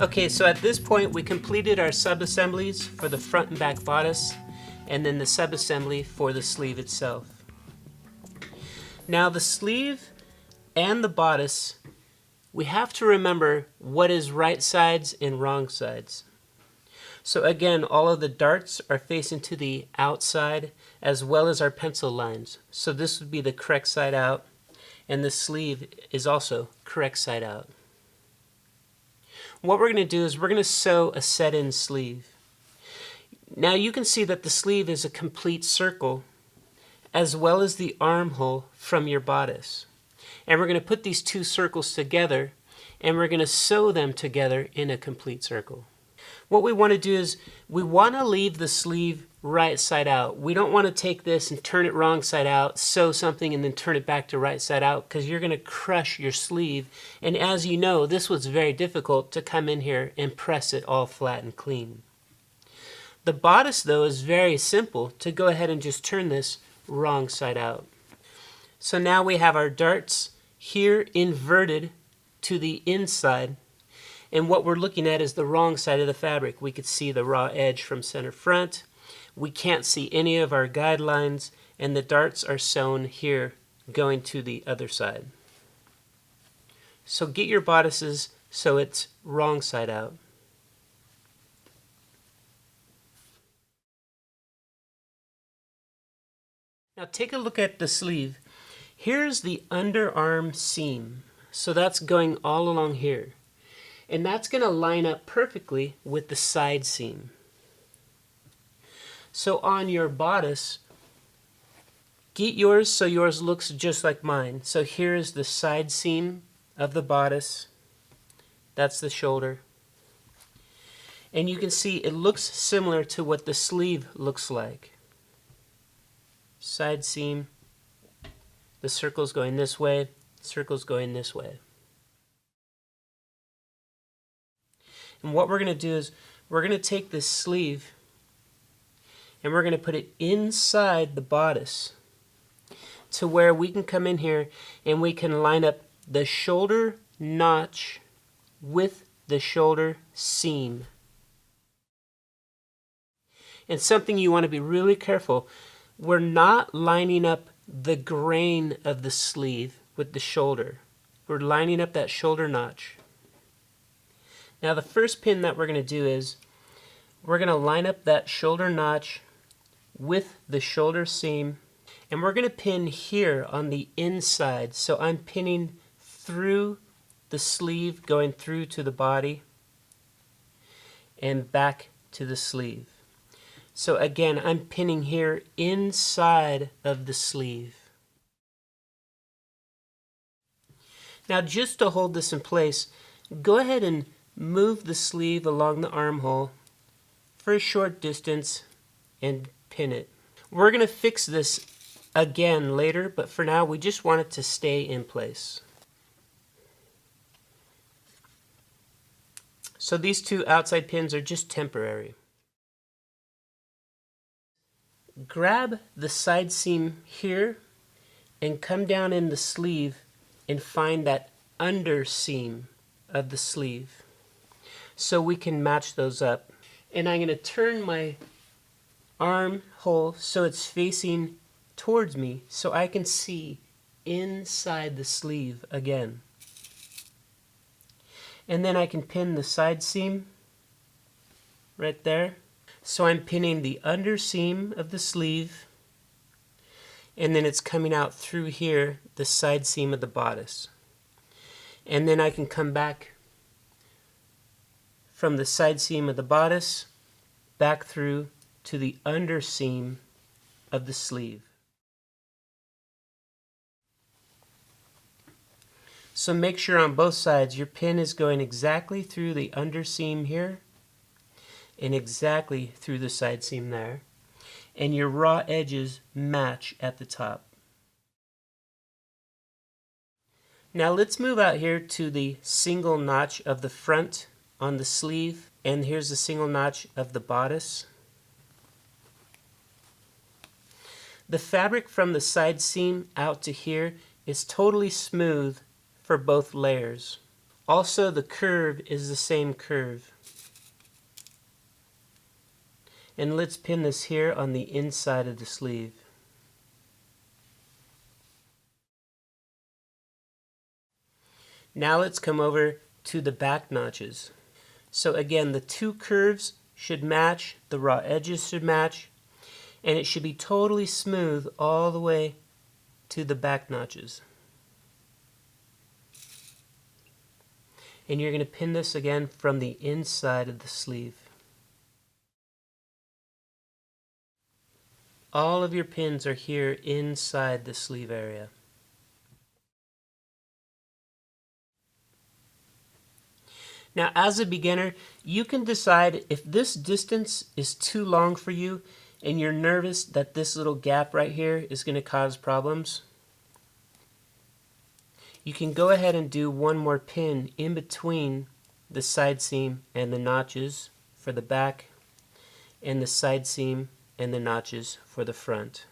Okay, so at this point we completed our sub-assemblies for the front and back bodice, and then the sub-assembly for the sleeve itself. Now the sleeve and the bodice, we have to remember what is right sides and wrong sides. So again, all of the darts are facing to the outside as well as our pencil lines. So this would be the correct side out, and the sleeve is also correct side out. What we're going to do is we're going to sew a set-in sleeve. Now you can see that the sleeve is a complete circle as well as the armhole from your bodice. And we're going to put these two circles together and we're going to sew them together in a complete circle. What we want to do is we want to leave the sleeve right side out. We don't want to take this and turn it wrong side out, sew something, and then turn it back to right side out, because you're going to crush your sleeve. And as you know, this was very difficult to come in here and press it all flat and clean. The bodice, though, is very simple to go ahead and just turn this wrong side out. So now we have our darts here inverted to the inside. And what we're looking at is the wrong side of the fabric. We could see the raw edge from center front. We can't see any of our guidelines, and the darts are sewn here going to the other side. So get your bodices so it's wrong side out. Now take a look at the sleeve. Here's the underarm seam. So that's going all along here. And that's going to line up perfectly with the side seam. So on your bodice, get yours so yours looks just like mine. So here is the side seam of the bodice. That's the shoulder. And you can see it looks similar to what the sleeve looks like. Side seam, the circle's going this way, circle's going this way. And what we're going to do is we're going to take this sleeve and we're going to put it inside the bodice to where we can come in here and we can line up the shoulder notch with the shoulder seam. And something you want to be really careful, we're not lining up the grain of the sleeve with the shoulder. We're lining up that shoulder notch. Now the first pin that we're going to do is we're going to line up that shoulder notch with the shoulder seam, and we're going to pin here on the inside. So I'm pinning through the sleeve, going through to the body and back to the sleeve. So again, I'm pinning here inside of the sleeve. Now just to hold this in place, go ahead and move the sleeve along the armhole for a short distance and pin it. We're going to fix this again later, but for now we just want it to stay in place. So these two outside pins are just temporary. Grab the side seam here and come down in the sleeve and find that under seam of the sleeve, so we can match those up. And I'm going to turn my armhole so it's facing towards me so I can see inside the sleeve again. And then I can pin the side seam right there. So I'm pinning the under seam of the sleeve, and then it's coming out through here, the side seam of the bodice. And then I can come back from the side seam of the bodice back through to the under seam of the sleeve. So make sure on both sides your pin is going exactly through the under seam here and exactly through the side seam there, and your raw edges match at the top. Now let's move out here to the single notch of the front on the sleeve, and here's the single notch of the bodice. The fabric from the side seam out to here is totally smooth for both layers. Also, the curve is the same curve. And let's pin this here on the inside of the sleeve. Now let's come over to the back notches. So again, the two curves should match, the raw edges should match, and it should be totally smooth all the way to the back notches. And you're going to pin this again from the inside of the sleeve. All of your pins are here inside the sleeve area. Now, as a beginner, you can decide if this distance is too long for you and you're nervous that this little gap right here is going to cause problems. You can go ahead and do one more pin in between the side seam and the notches for the back, and the side seam and the notches for the front.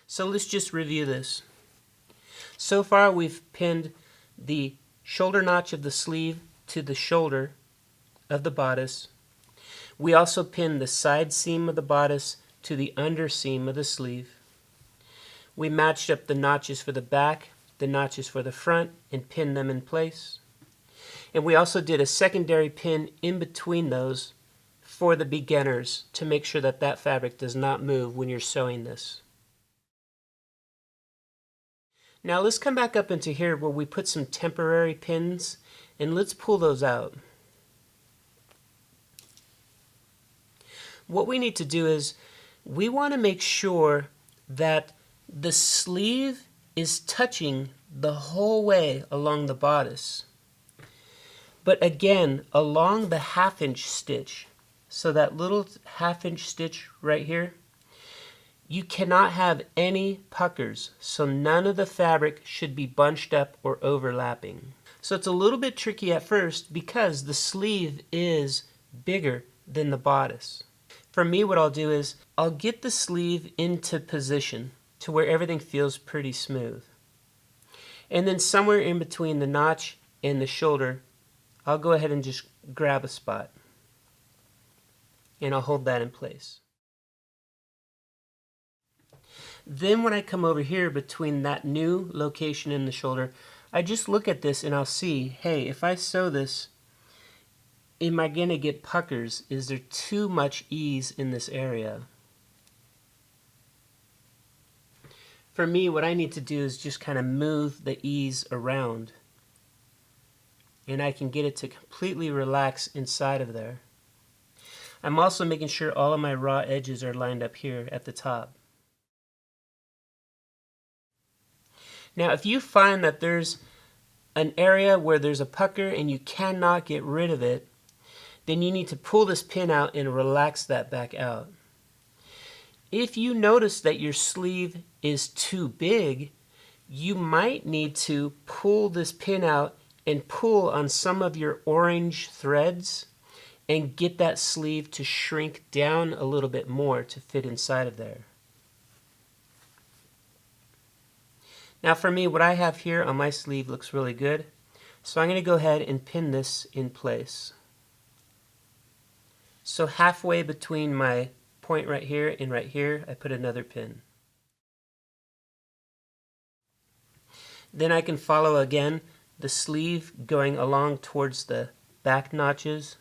So let's just review this. So far we've pinned the shoulder notch of the sleeve to the shoulder of the bodice. We also pinned the side seam of the bodice to the under seam of the sleeve. We matched up the notches for the back, the notches for the front, and pinned them in place. And we also did a secondary pin in between those for the beginners to make sure that that fabric does not move when you're sewing this. Now let's come back up into here where we put some temporary pins, and let's pull those out. What we need to do is we want to make sure that the sleeve is touching the whole way along the bodice. But again, along the 1/2 inch stitch, so that little 1/2 inch stitch right here, you cannot have any puckers, so none of the fabric should be bunched up or overlapping. So it's a little bit tricky at first because the sleeve is bigger than the bodice. For me, what I'll do is I'll get the sleeve into position to where everything feels pretty smooth. And then somewhere in between the notch and the shoulder, I'll go ahead and just grab a spot. And I'll hold that in place. Then when I come over here between that new location and the shoulder, I just look at this and I'll see, hey, if I sew this, am I going to get puckers? Is there too much ease in this area? For me, what I need to do is just kind of move the ease around, and I can get it to completely relax inside of there. I'm also making sure all of my raw edges are lined up here at the top. Now, if you find that there's an area where there's a pucker and you cannot get rid of it, then you need to pull this pin out and relax that back out. If you notice that your sleeve is too big, you might need to pull this pin out and pull on some of your orange threads and get that sleeve to shrink down a little bit more to fit inside of there. Now for me, what I have here on my sleeve looks really good, so I'm going to go ahead and pin this in place. So halfway between my point right here and right here, I put another pin. Then I can follow again the sleeve going along towards the back notches.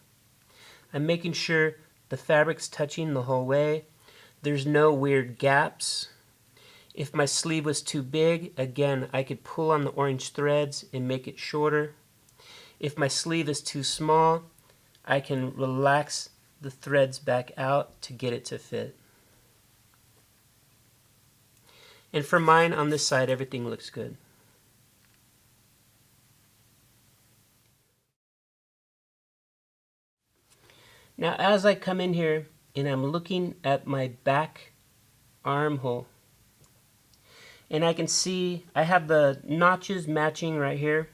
I'm making sure the fabric's touching the whole way. There's no weird gaps. If my sleeve was too big, again, I could pull on the orange threads and make it shorter. If my sleeve is too small, I can relax the threads back out to get it to fit. And for mine on this side, everything looks good. Now as I come in here and I'm looking at my back armhole, and I can see I have the notches matching right here,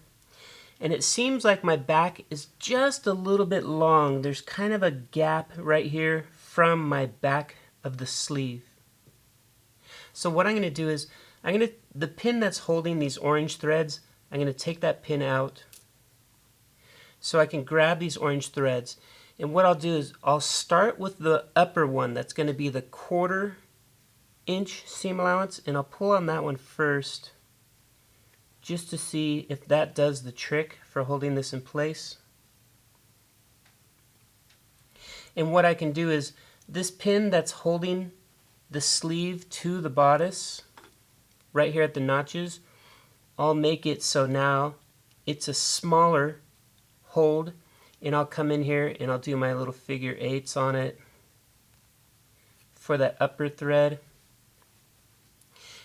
And it seems like my back is just a little bit long. There's kind of a gap right here from my back of the sleeve. So what I'm going to do is, the pin that's holding these orange threads, I'm going to take that pin out so I can grab these orange threads. And what I'll do is I'll start with the upper one, that's going to be the 1/4 inch seam allowance, and I'll pull on that one first just to see if that does the trick for holding this in place. And what I can do is, this pin that's holding the sleeve to the bodice right here at the notches, I'll make it so now it's a smaller hold, and I'll come in here and I'll do my little figure 8s on it for that upper thread.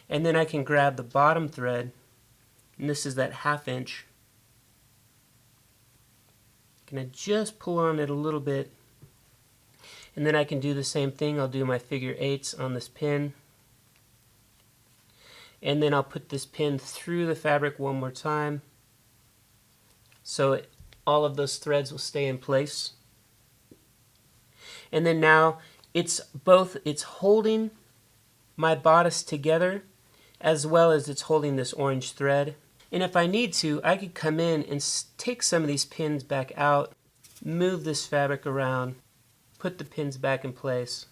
And then I can grab the bottom thread, and this is that 1/2 inch. Can I just pull on it a little bit, and then I can do the same thing. I'll do my figure 8s on this pin, and then I'll put this pin through the fabric one more time so all of those threads will stay in place. And then now it's holding my bodice together as well as it's holding this orange thread. And if I need to, I could come in and take some of these pins back out, move this fabric around, put the pins back in place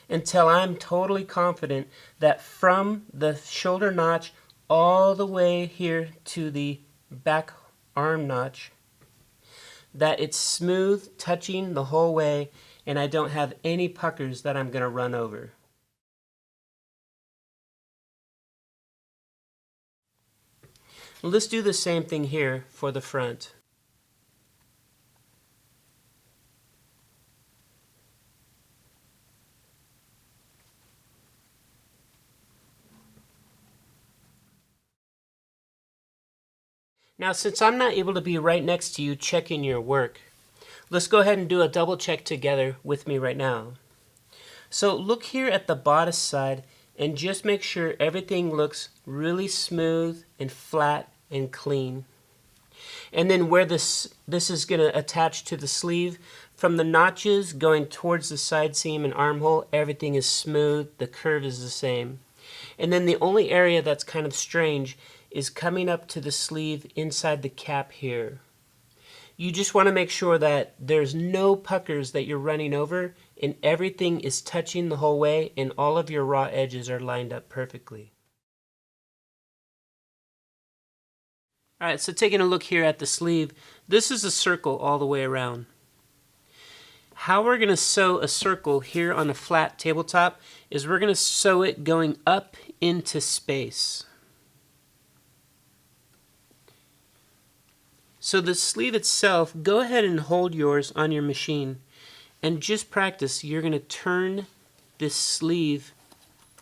until I'm totally confident that from the shoulder notch all the way here to the back arm notch, that it's smooth, touching the whole way, and I don't have any puckers that I'm going to run over. Let's do the same thing here for the front. Now, since I'm not able to be right next to you checking your work, let's go ahead and do a double check together with me right now. So look here at the bodice side and just make sure everything looks really smooth and flat and clean. And then where this is going to attach to the sleeve, from the notches going towards the side seam and armhole, everything is smooth, the curve is the same. And then the only area that's kind of strange is coming up to the sleeve inside the cap here. You just want to make sure that there's no puckers that you're running over and everything is touching the whole way and all of your raw edges are lined up perfectly. Alright, so taking a look here at the sleeve, this is a circle all the way around. How we're going to sew a circle here on a flat tabletop is we're going to sew it going up into space. So the sleeve itself, go ahead and hold yours on your machine and just practice. You're going to turn this sleeve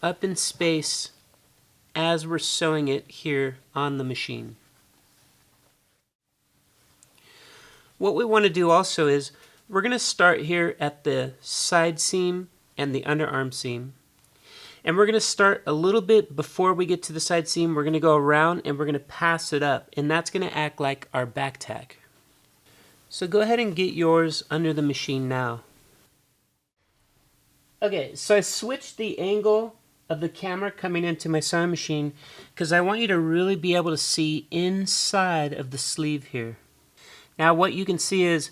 up in space as we're sewing it here on the machine. What we want to do also is we're going to start here at the side seam and the underarm seam. And we're going to start a little bit before we get to the side seam. We're going to go around and we're going to pass it up. And that's going to act like our back tack. So go ahead and get yours under the machine now. Okay, so I switched the angle of the camera coming into my sewing machine because I want you to really be able to see inside of the sleeve here. Now what you can see is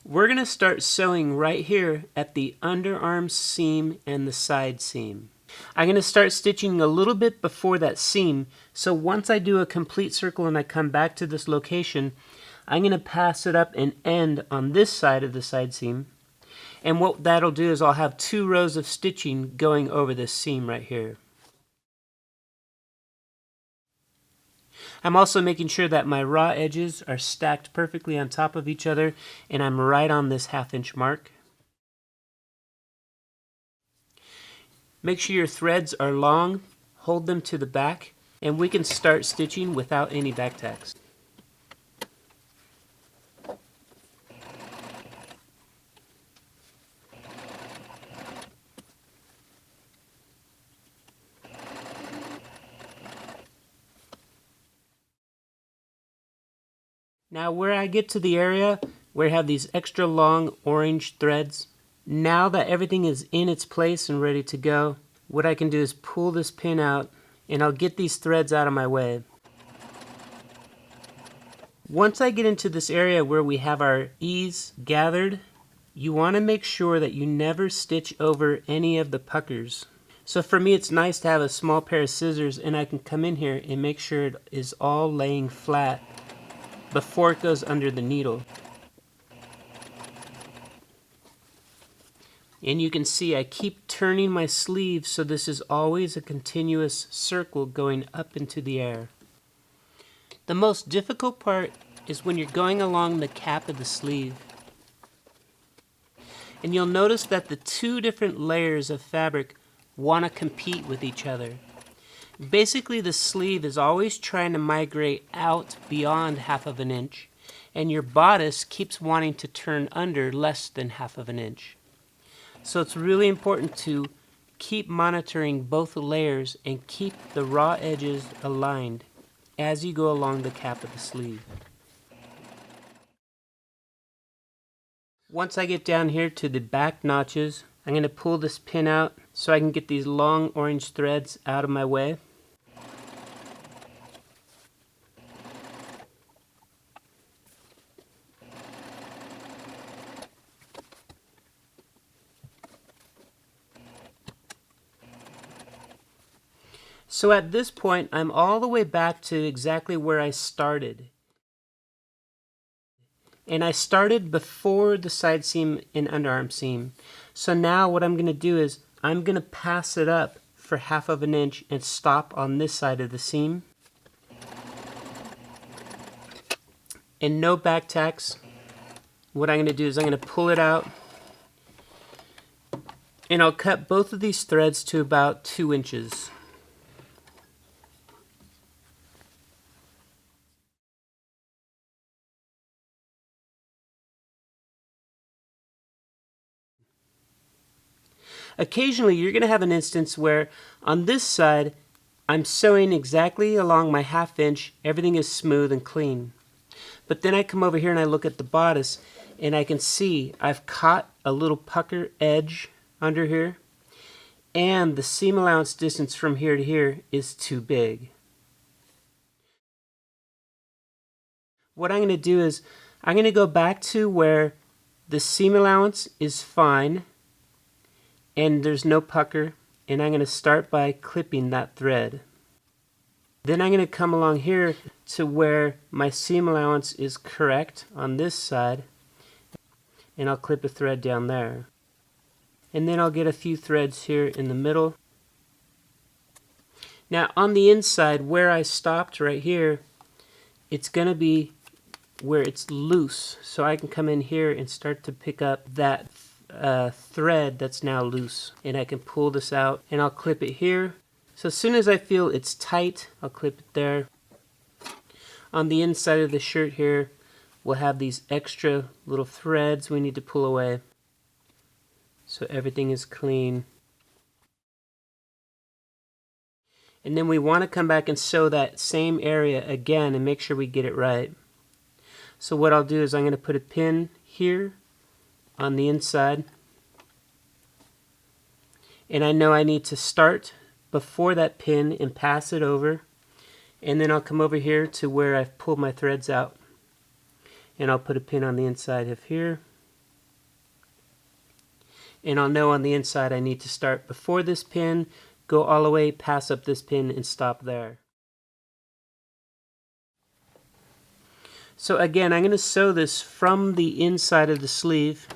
we're going to start sewing right here at the underarm seam and the side seam. I'm going to start stitching a little bit before that seam, so once I do a complete circle and I come back to this location, I'm going to pass it up and end on this side of the side seam. And what that'll do is I'll have 2 rows of stitching going over this seam right here. I'm also making sure that my raw edges are stacked perfectly on top of each other and I'm right on this 1/2 inch mark. Make sure your threads are long, hold them to the back, and we can start stitching without any back tacks. Now where I get to the area where I have these extra long orange threads, now that everything is in its place and ready to go, what I can do is pull this pin out and I'll get these threads out of my way. Once I get into this area where we have our ease gathered, you want to make sure that you never stitch over any of the puckers. So for me, it's nice to have a small pair of scissors and I can come in here and make sure it is all laying flat before it goes under the needle. And you can see I keep turning my sleeve so this is always a continuous circle going up into the air. The most difficult part is when you're going along the cap of the sleeve. And you'll notice that the two different layers of fabric want to compete with each other. Basically, the sleeve is always trying to migrate out beyond 1/2 inch, and your bodice keeps wanting to turn under less than 1/2 inch. So it's really important to keep monitoring both layers and keep the raw edges aligned as you go along the cap of the sleeve. Once I get down here to the back notches, I'm going to pull this pin out so I can get these long orange threads out of my way. So at this point, I'm all the way back to exactly where I started. And I started before the side seam and underarm seam. So now what I'm going to do is I'm going to pass it up for 1/2 inch and stop on this side of the seam. And no back tacks. What I'm going to do is I'm going to pull it out and I'll cut both of these threads to about 2 inches. Occasionally you're going to have an instance where on this side I'm sewing exactly along my 1/2 inch, everything is smooth and clean. But then I come over here and I look at the bodice and I can see I've caught a little pucker edge under here and the seam allowance distance from here to here is too big. What I'm going to do is I'm going to go back to where the seam allowance is fine and there's no pucker, and I'm going to start by clipping that thread. Then I'm going to come along here to where my seam allowance is correct on this side, and I'll clip a thread down there. And then I'll get a few threads here in the middle. Now on the inside where I stopped right here, it's going to be where it's loose, so I can come in here and start to pick up that thread that's now loose, and I can pull this out and I'll clip it here. So as soon as I feel it's tight, I'll clip it there. On the inside of the shirt here, we'll have these extra little threads we need to pull away so everything is clean. And then we want to come back and sew that same area again and make sure we get it right. So what I'll do is I'm going to put a pin here on the inside, and I know I need to start before that pin and pass it over, and then I'll come over here to where I've pulled my threads out and I'll put a pin on the inside of here, and I'll know on the inside I need to start before this pin, go all the way, pass up this pin and stop there. So again, I'm going to sew this from the inside of the sleeve.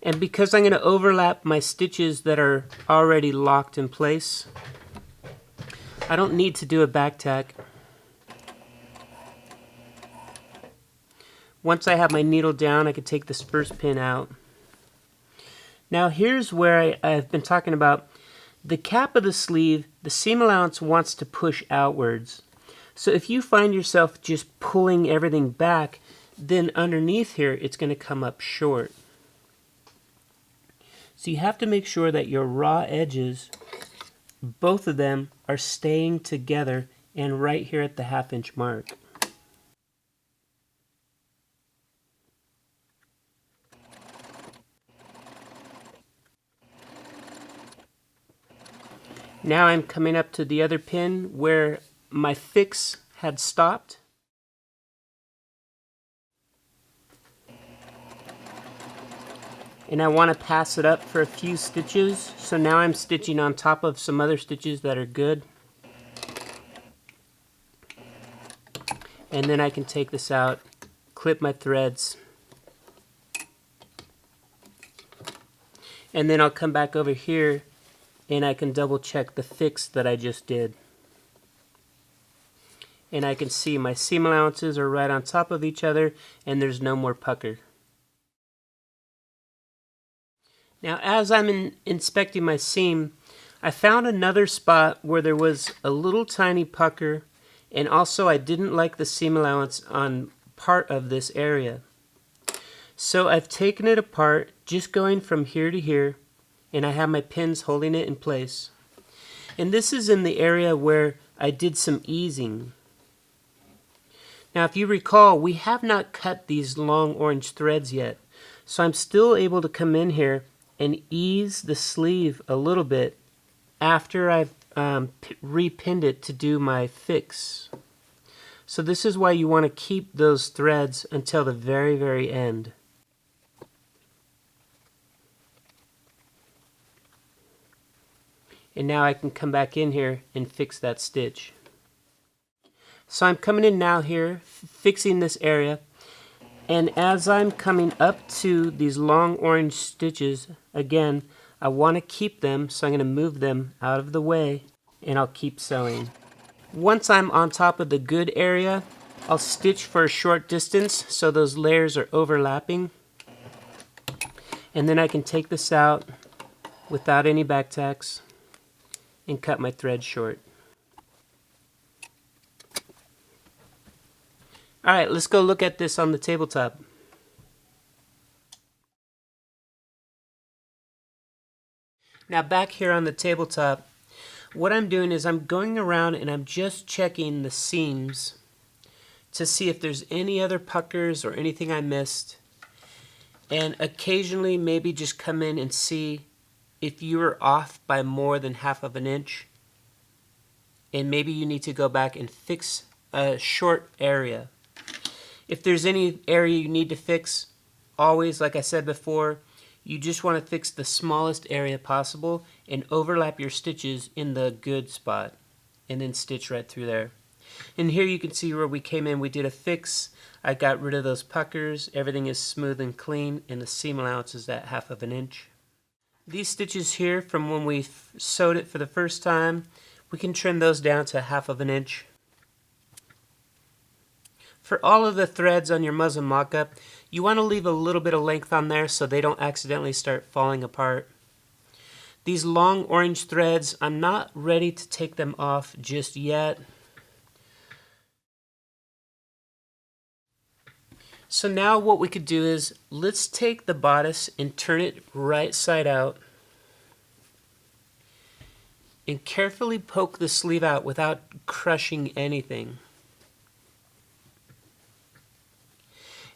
And because I'm going to overlap my stitches that are already locked in place, I don't need to do a back tack. Once I have my needle down, I can take this first pin out. Now here's where I've been talking about the cap of the sleeve. The seam allowance wants to push outwards. So if you find yourself just pulling everything back, then underneath here it's going to come up short. So you have to make sure that your raw edges, both of them, are staying together and right here at the 1/2 inch mark. Now I'm coming up to the other pin where my fix had stopped. And I want to pass it up for a few stitches. So now I'm stitching on top of some other stitches that are good. And then I can take this out, clip my threads. And then I'll come back over here and I can double check the fix that I just did. And I can see my seam allowances are right on top of each other and there's no more pucker. Now as I'm inspecting my seam, I found another spot where there was a little tiny pucker, and also I didn't like the seam allowance on part of this area. So I've taken it apart, just going from here to here, and I have my pins holding it in place. And this is in the area where I did some easing. Now if you recall, we have not cut these long orange threads yet, so I'm still able to come in here and ease the sleeve a little bit after I've repinned it to do my fix. So this is why you want to keep those threads until the very, very end. And now I can come back in here and fix that stitch. So I'm coming in now here, fixing this area, and as I'm coming up to these long orange stitches, again, I want to keep them, so I'm going to move them out of the way, and I'll keep sewing. Once I'm on top of the good area, I'll stitch for a short distance so those layers are overlapping. And then I can take this out without any back tacks and cut my thread short. Alright, let's go look at this on the tabletop. Now back here on the tabletop, what I'm doing is I'm going around and I'm just checking the seams to see if there's any other puckers or anything I missed. And occasionally maybe just come in and see if you were off by more than ½ an inch. And maybe you need to go back and fix a short area. If there's any area you need to fix, always, like I said before, you just want to fix the smallest area possible and overlap your stitches in the good spot and then stitch right through there. And here you can see where we came in, we did a fix. I got rid of those puckers, everything is smooth and clean, and the seam allowance is at ½ an inch. These stitches here from when we sewed it for the first time, we can trim those down to ½ an inch. For all of the threads on your muslin mock-up, you want to leave a little bit of length on there so they don't accidentally start falling apart. These long orange threads, I'm not ready to take them off just yet. So now what we could do is, let's take the bodice and turn it right side out and carefully poke the sleeve out without crushing anything.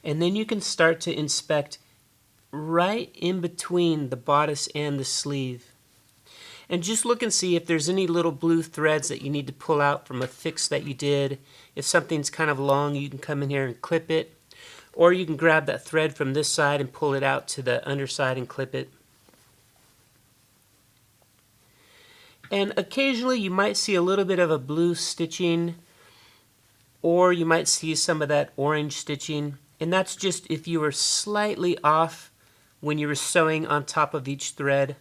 And then you can start to inspect right in between the bodice and the sleeve. And just look and see if there's any little blue threads that you need to pull out from a fix that you did. If something's kind of long, you can come in here and clip it. Or you can grab that thread from this side and pull it out to the underside and clip it. And occasionally you might see a little bit of a blue stitching, or you might see some of that orange stitching. And that's just if you were slightly off when you were sewing on top of each thread.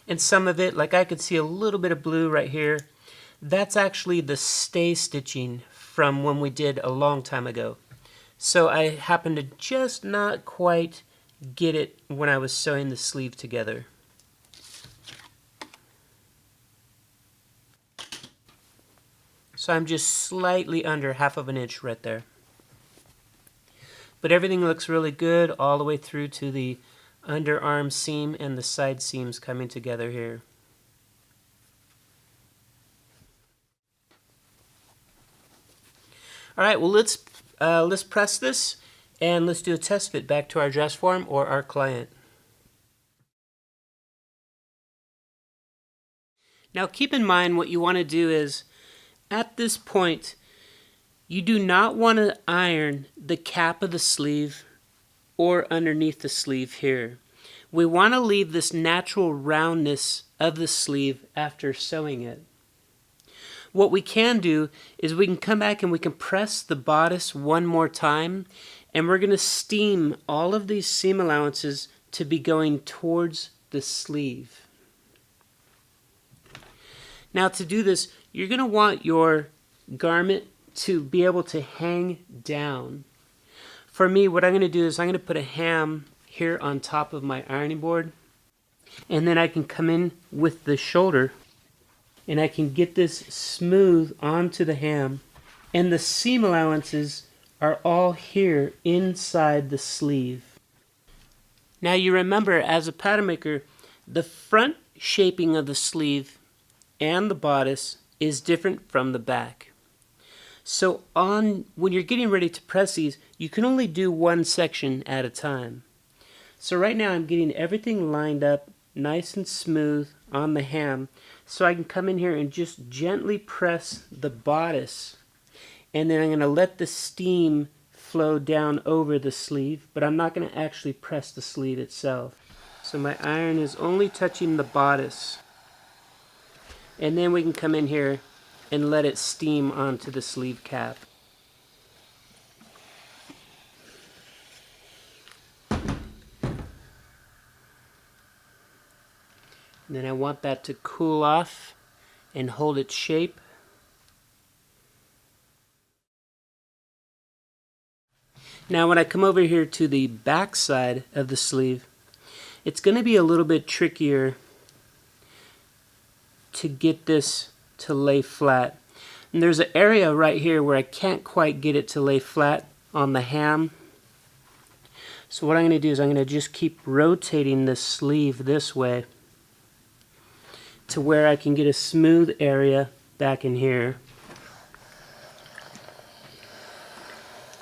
And some of it, like I could see a little bit of blue right here, that's actually the stay stitching from when we did a long time ago. So I happened to just not quite get it when I was sewing the sleeve together. So I'm just slightly under ½ an inch right there. But everything looks really good all the way through to the underarm seam and the side seams coming together here. Alright, well let's press this and let's do a test fit back to our dress form or our client. Now keep in mind what you want to do is, at this point, you do not want to iron the cap of the sleeve or underneath the sleeve here. We want to leave this natural roundness of the sleeve after sewing it. What we can do is we can come back and we can press the bodice one more time, and we're going to steam all of these seam allowances to be going towards the sleeve. Now to do this, you're going to want your garment to be able to hang down. For me, what I'm going to do is I'm going to put a ham here on top of my ironing board, and then I can come in with the shoulder and I can get this smooth onto the ham, and the seam allowances are all here inside the sleeve. Now you remember, as a pattern maker, the front shaping of the sleeve and the bodice is different from the back. So when you're getting ready to press these, you can only do one section at a time. So right now I'm getting everything lined up nice and smooth on the ham, so I can come in here and just gently press the bodice, and then I'm going to let the steam flow down over the sleeve, but I'm not going to actually press the sleeve itself. So my iron is only touching the bodice, and then we can come in here and let it steam onto the sleeve cap. And then I want that to cool off and hold its shape. Now when I come over here to the back side of the sleeve, it's going to be a little bit trickier to get this to lay flat. And there's an area right here where I can't quite get it to lay flat on the ham. So what I'm going to do is I'm going to just keep rotating this sleeve this way to where I can get a smooth area back in here.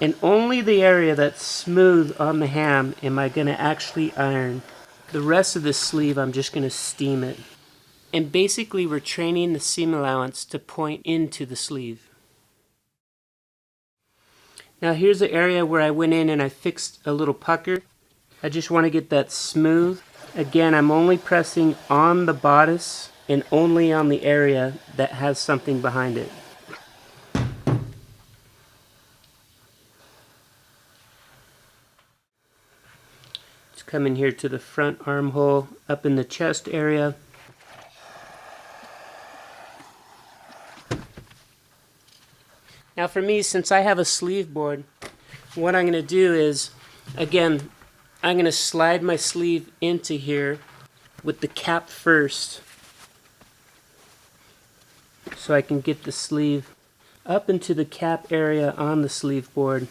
And only the area that's smooth on the ham am I going to actually iron. The rest of the sleeve I'm just going to steam it. And basically we're training the seam allowance to point into the sleeve. Now here's the area where I went in and I fixed a little pucker. I just want to get that smooth. Again, I'm only pressing on the bodice and only on the area that has something behind it. Just come in here to the front armhole, up in the chest area. Now for me, since I have a sleeve board, what I'm going to do is, again, I'm going to slide my sleeve into here with the cap first, so I can get the sleeve up into the cap area on the sleeve board.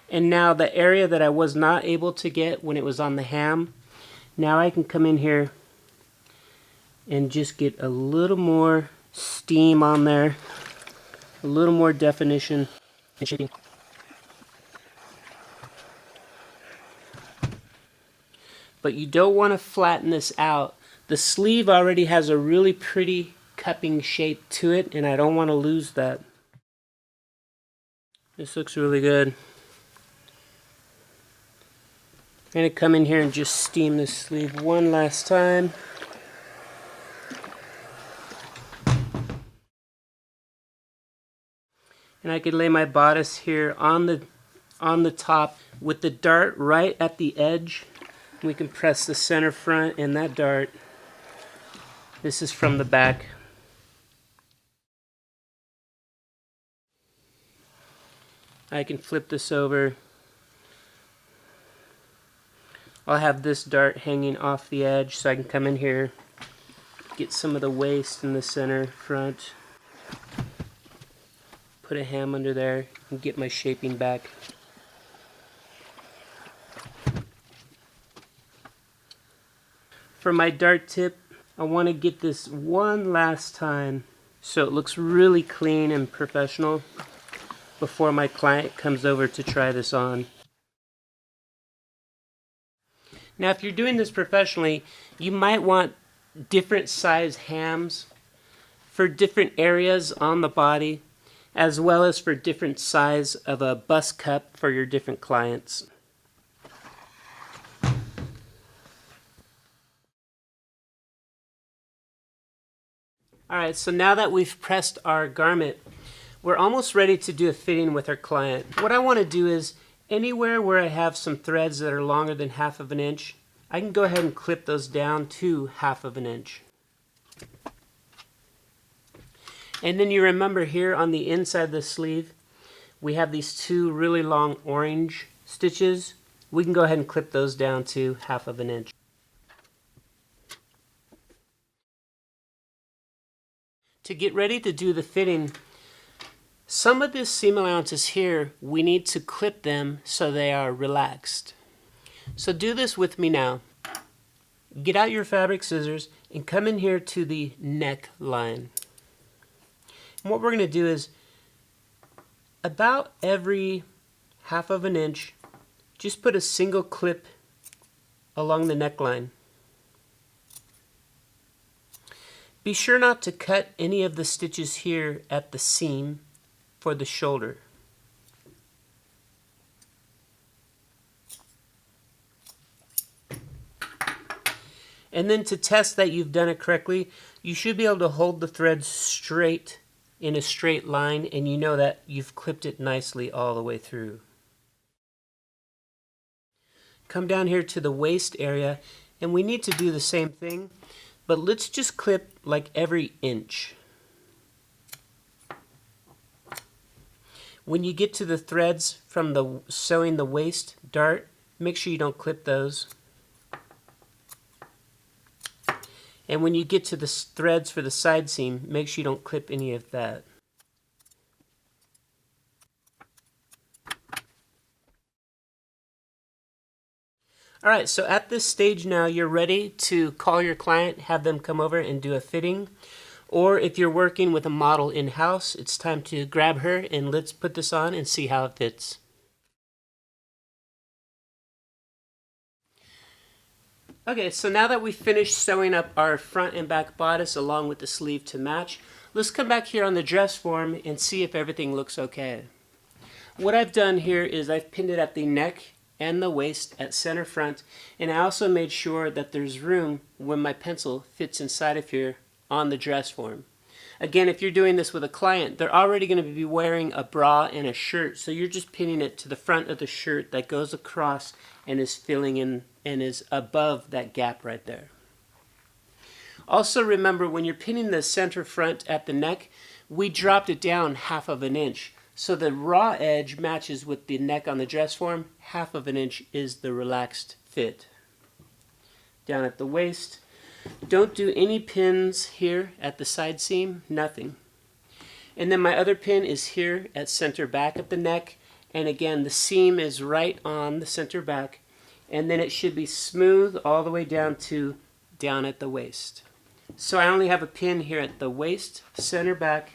And now the area that I was not able to get when it was on the ham, now I can come in here and just get a little more steam on there, a little more definition and shaping. But you don't want to flatten this out. The sleeve already has a really pretty cupping shape to it, and I don't want to lose that. This looks really good. I'm going to come in here and just steam this sleeve one last time. And I could lay my bodice here on the top with the dart right at the edge. We can press the center front and that dart. This is from the back. I can flip this over. I'll have this dart hanging off the edge, so I can come in here, get some of the waste in the center front, put a ham under there, and get my shaping back. For my dart tip, I want to get this one last time so it looks really clean and professional before my client comes over to try this on. Now if you're doing this professionally, you might want different size hams for different areas on the body, as well as for different size of a bust cup for your different clients. Alright, so now that we've pressed our garment, we're almost ready to do a fitting with our client. What I want to do is, anywhere where I have some threads that are longer than 1/2 of an inch, I can go ahead and clip those down to 1/2 of an inch. And then you remember here on the inside of the sleeve, we have these 2 really long orange stitches. We can go ahead and clip those down to 1/2 of an inch. To get ready to do the fitting, some of the seam allowances here, we need to clip them so they are relaxed. So do this with me now. Get out your fabric scissors and come in here to the neck line. And what we're going to do is, about every 1/2 of an inch, just put a single clip along the neckline. Be sure not to cut any of the stitches here at the seam for the shoulder. And then to test that you've done it correctly, you should be able to hold the thread straight in a straight line, and you know that you've clipped it nicely all the way through. Come down here to the waist area, and we need to do the same thing, but let's just clip like every inch. When you get to the threads from the sewing the waist dart, make sure you don't clip those. And when you get to the threads for the side seam, make sure you don't clip any of that. Alright, so at this stage now, you're ready to call your client, have them come over and do a fitting. Or if you're working with a model in-house, it's time to grab her and let's put this on and see how it fits. Okay, so now that we've finished sewing up our front and back bodice along with the sleeve to match, let's come back here on the dress form and see if everything looks okay. What I've done here is I've pinned it at the neck and the waist at center front, and I also made sure that there's room when my pencil fits inside of here on the dress form. Again, if you're doing this with a client, they're already going to be wearing a bra and a shirt, so you're just pinning it to the front of the shirt that goes across and is filling in and is above that gap right there. Also remember, when you're pinning the center front at the neck, we dropped it down 1/2 of an inch. So the raw edge matches with the neck on the dress form. 1/2 of an inch is the relaxed fit. Down at the waist, don't do any pins here at the side seam, nothing. And then my other pin is here at center back at the neck, and again the seam is right on the center back, and then it should be smooth all the way down to down at the waist. So I only have a pin here at the waist, center back,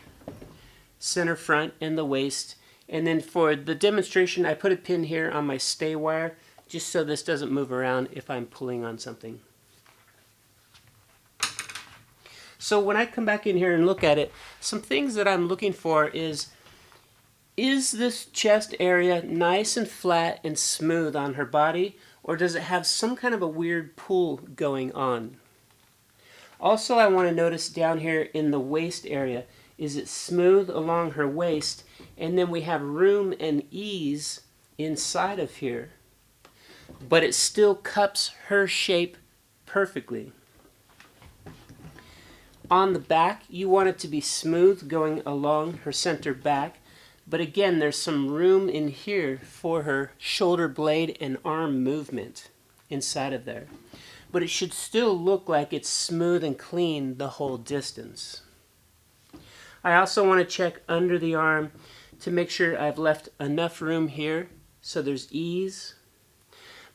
center front, and the waist. And then for the demonstration, I put a pin here on my stay wire just so this doesn't move around if I'm pulling on something. So when I come back in here and look at it, some things that I'm looking for is this chest area nice and flat and smooth on her body, or does it have some kind of a weird pull going on? Also, I want to notice down here in the waist area, is it smooth along her waist, and then we have room and ease inside of here, but it still cups her shape perfectly. On the back, you want it to be smooth going along her center back, but again, there's some room in here for her shoulder blade and arm movement inside of there. But it should still look like it's smooth and clean the whole distance. I also want to check under the arm to make sure I've left enough room here so there's ease.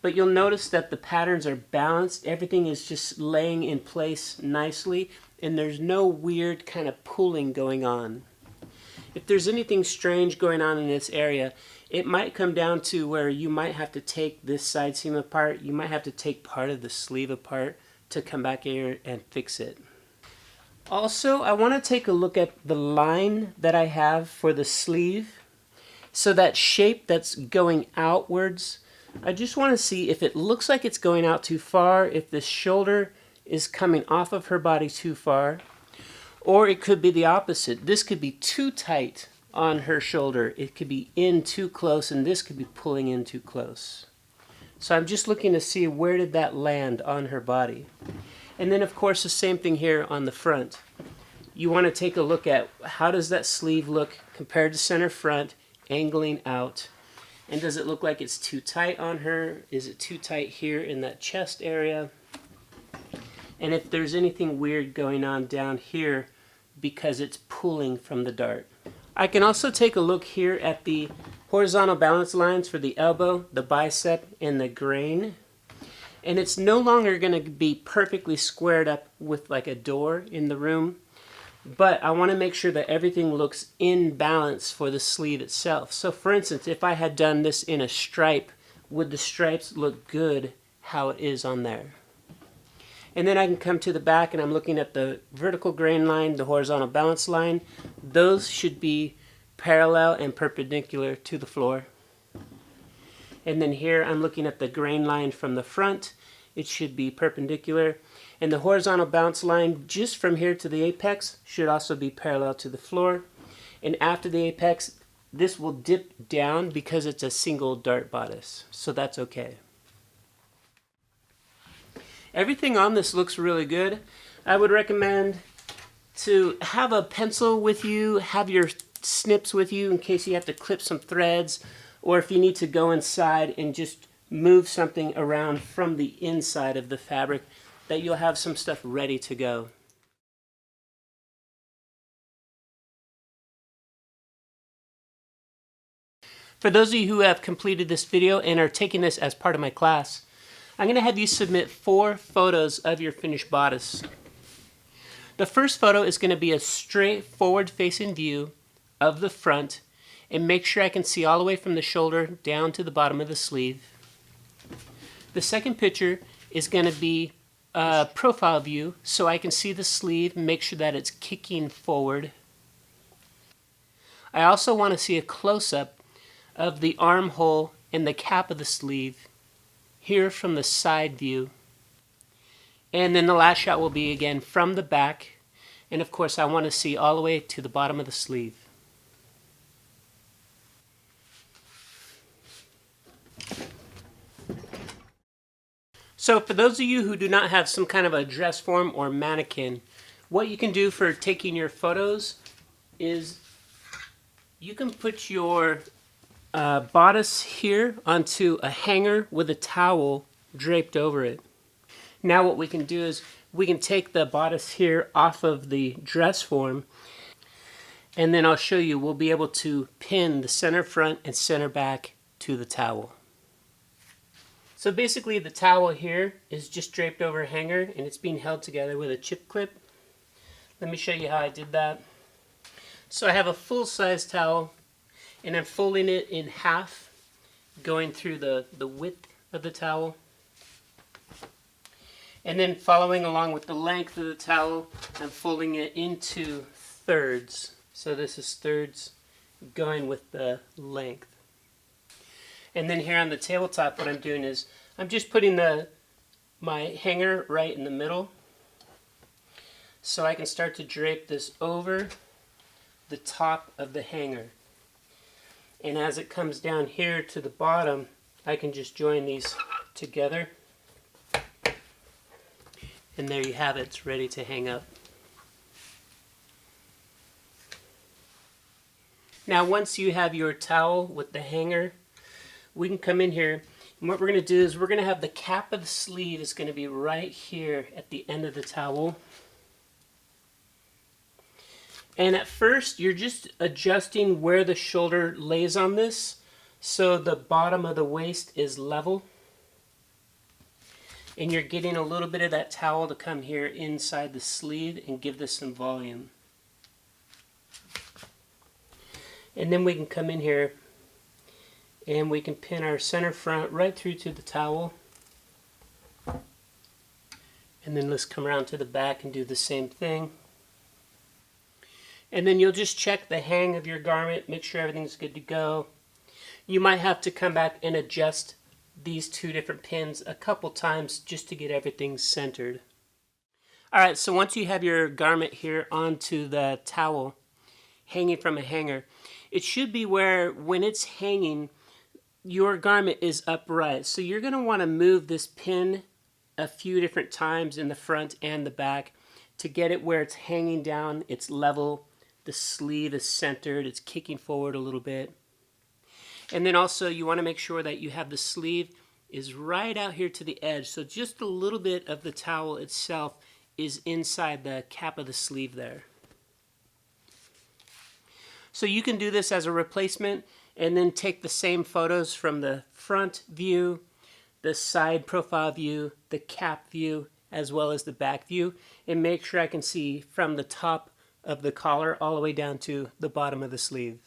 But you'll notice that the patterns are balanced. Everything is just laying in place nicely, and there's no weird kind of pulling going on. If there's anything strange going on in this area, it might come down to where you might have to take this side seam apart. You might have to take part of the sleeve apart to come back here and fix it. Also, I want to take a look at the line that I have for the sleeve. So that shape that's going outwards, I just want to see if it looks like it's going out too far, if the shoulder is coming off of her body too far, or it could be the opposite. This could be too tight on her shoulder. It could be in too close, and this could be pulling in too close. So I'm just looking to see where did that land on her body. And then of course the same thing here on the front. You want to take a look at how does that sleeve look compared to center front, angling out. And does it look like it's too tight on her? Is it too tight here in that chest area? And if there's anything weird going on down here because it's pulling from the dart. I can also take a look here at the horizontal balance lines for the elbow, the bicep, and the grain. And it's no longer going to be perfectly squared up with like a door in the room. But I want to make sure that everything looks in balance for the sleeve itself. So for instance, if I had done this in a stripe, would the stripes look good how it is on there? And then I can come to the back and I'm looking at the vertical grain line, the horizontal balance line. Those should be parallel and perpendicular to the floor. And then here I'm looking at the grain line from the front. It should be perpendicular. And the horizontal bounce line just from here to the apex should also be parallel to the floor. And after the apex, this will dip down because it's a single dart bodice. So that's okay. Everything on this looks really good. I would recommend to have a pencil with you, have your snips with you in case you have to clip some threads, or if you need to go inside and just move something around from the inside of the fabric, that you'll have some stuff ready to go. For those of you who have completed this video and are taking this as part of my class, I'm going to have you submit 4 photos of your finished bodice. The first photo is going to be a straight forward-facing view of the front, and make sure I can see all the way from the shoulder down to the bottom of the sleeve. The second picture is going to be a profile view, so I can see the sleeve and make sure that it's kicking forward. I also want to see a close-up of the armhole and the cap of the sleeve here from the side view. And then the last shot will be again from the back, and of course I want to see all the way to the bottom of the sleeve. So for those of you who do not have some kind of a dress form or mannequin, what you can do for taking your photos is you can put your bodice here onto a hanger with a towel draped over it. Now what we can do is we can take the bodice here off of the dress form, and then I'll show you we'll be able to pin the center front and center back to the towel. So basically the towel here is just draped over a hanger and it's being held together with a chip clip. Let me show you how I did that. So I have a full-size towel and I'm folding it in half, going through the width of the towel. And then following along with the length of the towel, I'm folding it into thirds. So this is thirds going with the length. And then here on the tabletop, what I'm doing is I'm just putting my hanger right in the middle so I can start to drape this over the top of the hanger. And as it comes down here to the bottom, I can just join these together. And there you have it, it's ready to hang up. Now once you have your towel with the hanger, we can come in here, and what we're going to do is we're going to have the cap of the sleeve is going to be right here at the end of the towel. And at first you're just adjusting where the shoulder lays on this so the bottom of the waist is level. And you're getting a little bit of that towel to come here inside the sleeve and give this some volume. And then we can come in here and we can pin our center front right through to the towel. And then let's come around to the back and do the same thing. And then you'll just check the hang of your garment, make sure everything's good to go. You might have to come back and adjust these two different pins a couple times just to get everything centered. Alright, so once you have your garment here onto the towel, hanging from a hanger, it should be where when it's hanging, your garment is upright. So you're going to want to move this pin a few different times in the front and the back to get it where it's hanging down, it's level, the sleeve is centered, it's kicking forward a little bit. And then also you want to make sure that you have the sleeve is right out here to the edge, so just a little bit of the towel itself is inside the cap of the sleeve there. So you can do this as a replacement and then take the same photos from the front view, the side profile view, the cap view, as well as the back view, and make sure I can see from the top of the collar all the way down to the bottom of the sleeve.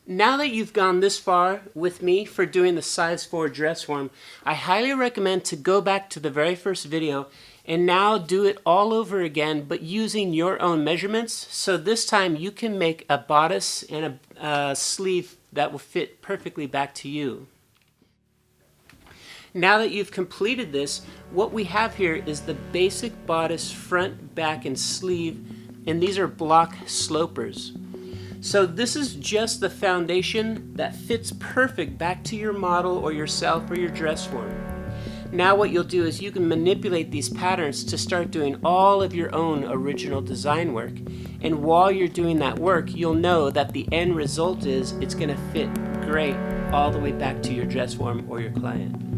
Now that you've gone this far with me for doing the size 4 dress form, I highly recommend to go back to the very first video and now do it all over again, but using your own measurements. So this time you can make a bodice and a sleeve that will fit perfectly back to you. Now that you've completed this, what we have here is the basic bodice front, back, and sleeve, and these are block slopers. So this is just the foundation that fits perfect back to your model or yourself or your dress form. Now what you'll do is you can manipulate these patterns to start doing all of your own original design work. And while you're doing that work, you'll know that the end result is it's going to fit great all the way back to your dress form or your client.